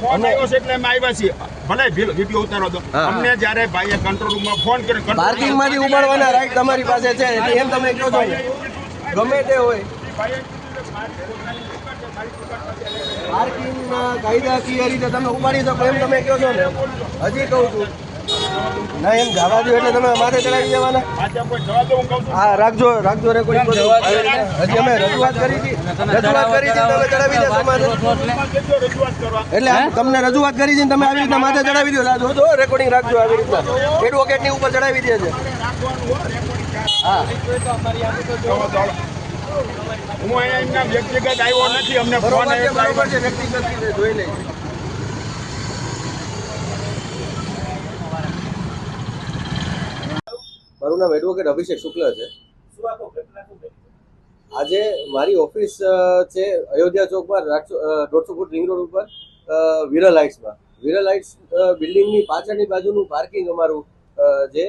phone આવ્યો છે એટલે અમે આવ્યા છીએ ભલે વિડીયો ઉતારો દો અમને જ્યારે ભાઈએ કંટ્રોલ રૂમમાં ફોન કર્યો પાર્કિંગ માંથી ઉપાડવાના રાઈટ તમારી પાસે છે એટલે એમ તમે કહો છો ગમે તે હોય પાર્કિંગમાં કાયદાકીય રીતે તમે ઉપાડી શકો એમ તમે કહો છો ને હજી કહું છું ના એમ જવા દો એટલે તમે માથે ચડાવી દેવાના હા રાખજો રાખજો રેકોર્ડિંગ હજી અમે રજૂઆત કરી હતી તમે ચડાવી દેશો માથે એટલે તમને રજૂઆત કરી છે તમે આવી રીતના માથે ચડાવી દો જો રેકોર્ડિંગ રાખજો આવી રીતના એડવોકેટની ઉપર ચડાવી દે છે હા હું અહીંયા વ્યક્તિગત આવ્યો નથી અમને ફોન બરાબર છે વ્યક્તિગત જોઈ લઈ મારું નામ એડવોકેટ અભિષેક શુક્લ છે આજે મારી ઓફિસ છે અયોધ્યા ચોક પર 150 ફૂટ રિંગ રોડ ઉપર વિરલ હાઇટ્સ બિલ્ડિંગની પાછળની બાજુનું પાર્કિંગ અમારું જે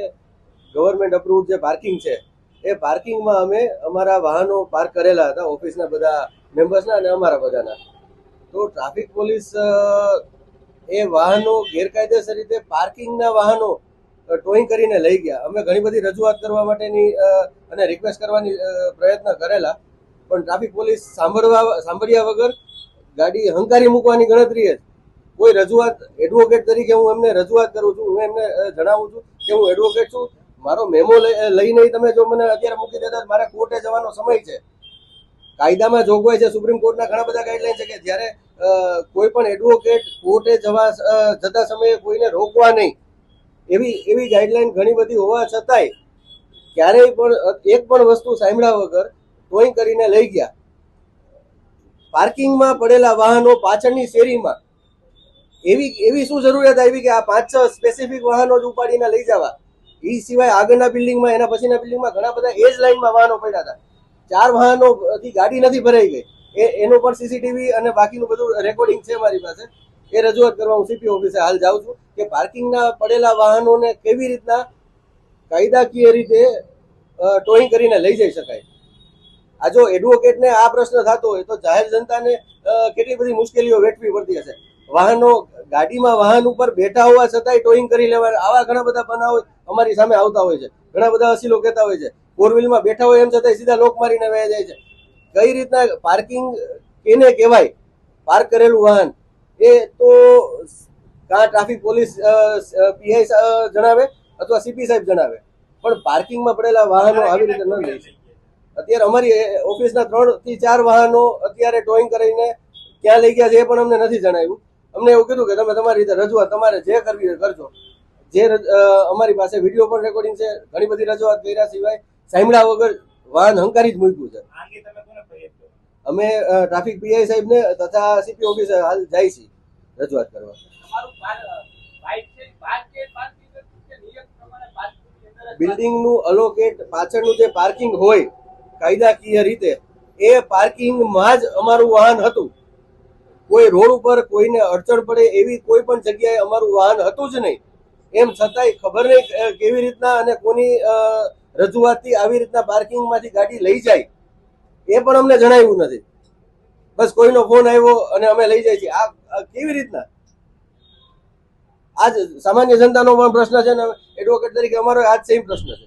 ગવર્મેન્ટ અપ્રુવડ જે પાર્કિંગ છે એ પાર્કિંગમાં અમે અમારા વાહનો પાર્ક કરેલા હતા ઓફિસના બધા મેમ્બર્સના અને અમારા બધાના તો ટ્રાફિક પોલીસ એ વાહનો ગેરકાયદેસર રીતે પાર્કિંગના વાહનો ટોઈંગ કરીને લઈ ગયા અમે ઘણી બધી રજૂઆત કરવા માટેની અને રિક્વેસ્ટ કરવાની પ્રયત્ન કરેલા પણ ટ્રાફિક પોલીસ સાંભળ્યા વગર ગાડી હંકારી મૂકવાની ગણતરી જ કોઈ રજૂઆત એડવોકેટ તરીકે હું એમને રજૂઆત કરું છું હું એમને જણાવું છું કે હું એડવોકેટ છું મારો મેમો લઈને તમે જો મને અત્યારે મૂકી દેતા મારે કોર્ટે જવાનો સમય છે કાયદામાં જોગવાઈ છે સુપ્રીમ કોર્ટના ઘણા બધા ગાઈડલાઈન છે કે જ્યારે કોઈ પણ એડવોકેટ કોર્ટે જતા સમયે કોઈને રોકવા નહીં એવી ગાઈડલાઈન ઘણી બધી હોવા છતાંય ક્યારેય પણ એક પણ વસ્તુ સાંભળ્યા વગર ટોઈંગ કરીને લઈ ગયા પાર્કિંગમાં પડેલા વાહનો પાછળની શેરીમાં એવી શું જરૂરિયાત આવી કે આ 5-6 સ્પેસિફિક વાહનો જ ઉપાડીને લઈ જવા એ સિવાય આગળના બિલ્ડિંગમાં એના પછીના બિલ્ડિંગમાં ઘણા બધા એ જ લાઈનમાં વાહનો પડ્યા હતા 4 વાહનોથી ગાડી નથી ભરાઈ ગઈ એનો પણ સીસીટીવી અને બાકીનું બધું રેકોર્ડિંગ છે મારી પાસે એ રજૂઆત કરવા હું સીપી ઓફિસે હાલ જાઉં છું કે પાર્કિંગના પડેલા વાહનોને કેવી રીતના કાયદાકીય રીતે ટોઈંગ કરીને લઈ જઈ શકાય આ જો એડવોકેટને આ પ્રશ્ન થતો હોય તો જાહેર જનતાને કેટલી બધી મુશ્કેલીઓ વેઠવી પડતી હશે વાહનો ગાડીમાં વાહન ઉપર બેઠા હોવા છતાંય ટોઈંગ કરી લેવા આવા ઘણા બધા બનાવો અમારી સામે આવતા હોય છે ઘણા બધા અસીલો કહેતા હોય છે 4-વ્હીલમાં બેઠા હોય એમ છતાંય સીધા લોક મારીને વહી જાય છે કઈ રીતના પાર્કિંગ કેને કહેવાય પાર્ક કરેલું વાહન એ તો કાં ટ્રાફિક પોલીસ પીઆઈ જણાવે અથવા સીપી સાહેબ જણાવે પણ પાર્કિંગમાં પડેલા વાહનો આવી રીતે ન લઈ શકે અત્યારે અમારી ઓફિસના 3 થી 4 વાહનો અત્યારે ટોઈંગ કરીને ક્યાં લઈ ગયા છે એ પણ અમને નથી જણાવ્યું અમને એવું કીધું કે તમે તમારી રીતે રજૂઆત તમારે જે કરવી હોય કરજો જે અમારી પાસે વિડીયો પણ રેકોર્ડિંગ છે ઘણી બધી રજૂઆત કર્યા સિવાય સાંભળ્યા વગર વાહન હંકારી જ મૂક્યું છે અમે ટ્રાફિક પીઆઈ સાહેબને તથા સીપી ઓફિસે હાલ જાય છે રજૂઆત કરવા બિલ્ડિંગનું અલોકેટ પાછળનું જે પાર્કિંગ હોય કાયદાકીય રીતે એ પાર્કિંગમાં જ અમારું વાહન હતું કોઈ રોડ ઉપર કોઈને અડચણ પડે એવી કોઈ પણ જગ્યાએ અમારું વાહન હતું જ નહીં એમ છતાંય ખબર નહીં કેવી રીતના અને કોની રજૂઆતથી આવી રીતના પાર્કિંગમાંથી ગાડી લઈ જાય એ પણ અમને જણાવ્યું નથી બસ કોઈનો ફોન આવ્યો અને અમે લઈ જાય છીએ આ કેવી રીતના આજ સામાન્ય જનતાનો પણ પ્રશ્ન છે ને એડવોકેટ તરીકે અમારો આજ સેમ પ્રશ્ન છે